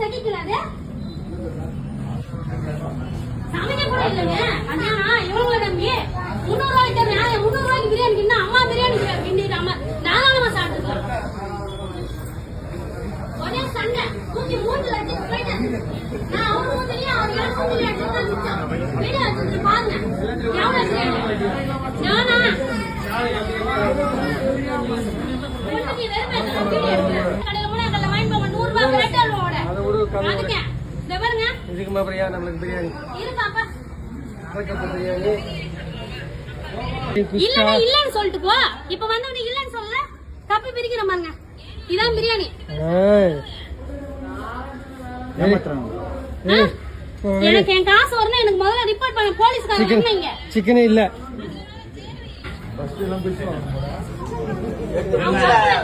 சகிக்கல அது சமைக்க கூட இல்லைங்க. கல்யாணம் இவங்கள நம்பி 300 ரூபாய்க்கு 300 ரூபாய்க்கு பிரியாணி கிண்ணா அம்மா பிரியாணி கிண்டிட்டாம நானும் சாப்பிட்டுருக்கோம். ஒரே சண்டை தூக்கி மூஞ்சில அடிச்சு போயிட்டேன். நான் அவங்க மூஞ்சிலேயே அவங்க மூஞ்சிலே அடிச்சு தான் வீடியோ எடுத்து பாருங்க. எவ்வளவு நானா உங்களுக்கு வெறுப்பேன் வீடியோ எடுக்கிறேன். கடையில் போனா அதில் வாங்கி போங்க 100 ரூபாய் கரெக்டாக இருக்கும். அதுக்கு இந்த பாருங்க இதுக்குமா பிரியாணி நம்மளுக்கு பிரியாணி இருக்காப்பா பிரியாணி இல்ல இல்லன்னு சொல்லிட்டு போ. இப்ப வந்து நீ இல்லன்னு சொல்லல தப்பி பிரிக்கிற பாருங்க. இதான் பிரியாணி. எனக்கு என் காசு வரணும். எனக்கு முதல்ல ரிப்போர்ட் பண்ண போலீஸ்காரங்க வரணுங்க. சிக்கன் இல்ல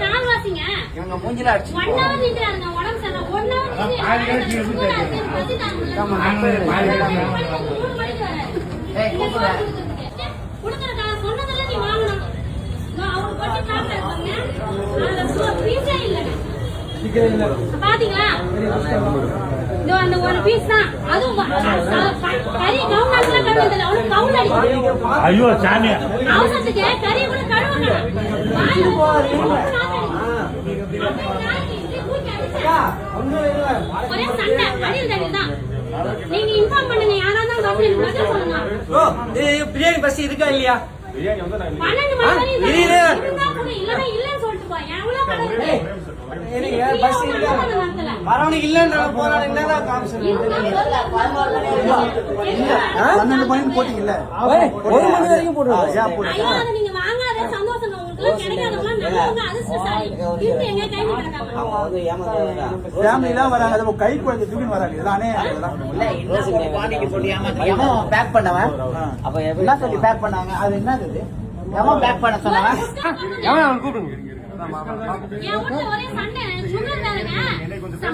கால் வாசிங்க இவங்க மூஞ்சில அடிச்சு 1 hour நிக்கறாங்க. உடம்பு சரியில்லை 1 hour குடுக்குற காசு சொன்னதெல்லாம் நீ வாங்கணும். அவங்க போட்டு சாப்பிட்டாங்க. அந்த பீஸே இல்ல பாத்தீங்களா? இதோ அந்த ஒரு பீஸ் தான். அதுவும் கறி கவுனால கழுவுறதில்ல. அவனுக்கு கவுன் அடிக்கும். ஐயோ சாமி அவசரத்துக்கு கறி கூட கழுவுங்க. ஒரே சண்டை அடியில் தண்ணி தான். நீங்க இன்ஃபார்ம் பண்ணுங்க. யாராவது பதில் சொல்லுங்க. பிரியாணி பஸ் இருக்கா இல்லையா? 12 மணி வரையும் இல்லன்னா இல்லன்னு சொல்லிட்டு போ. எவ்வளவு பஸ் வரவனுக்கு இல்லன்ற போராட என்னதான் காமிஷன் 12 மணிக்கு போட்டீங்கல்ல 1 மணி வரைக்கும் போடுறாங்க. நீங்க வாங்காத சந்தோஷம் உங்களுக்கு கிடைக்காதவங்க நல்லவங்க அதிர்ஷ்டசாலி. இருந்து எங்க கையில கிடக்காம ஃபேமிலிலாம் வராங்க. அது கை குழந்தை தூக்கி வராங்க. இதெல்லாமே இல்ல இன்னொரு பாண்டிக்கு போட்டு ஏமாத்தியாம பேக் பண்ணவன். அப்ப என்ன சொல்லி பேக் பண்ணாங்க? அது என்னது? ஏமா பேக் பண்ண சொன்னவன்? அவன் கூப்பிடுங்க. என் வீட்ல ஒரே சண்டை. சுகர் தானங்க.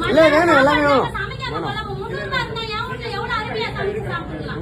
இல்ல வேணும் எல்லாமே வேணும். சமைக்காத போல 300 ரூபாய் இருந்தா என் வீட்ல எவ்வளவு அருமையா சமைச்சு சாப்பிடலாம்.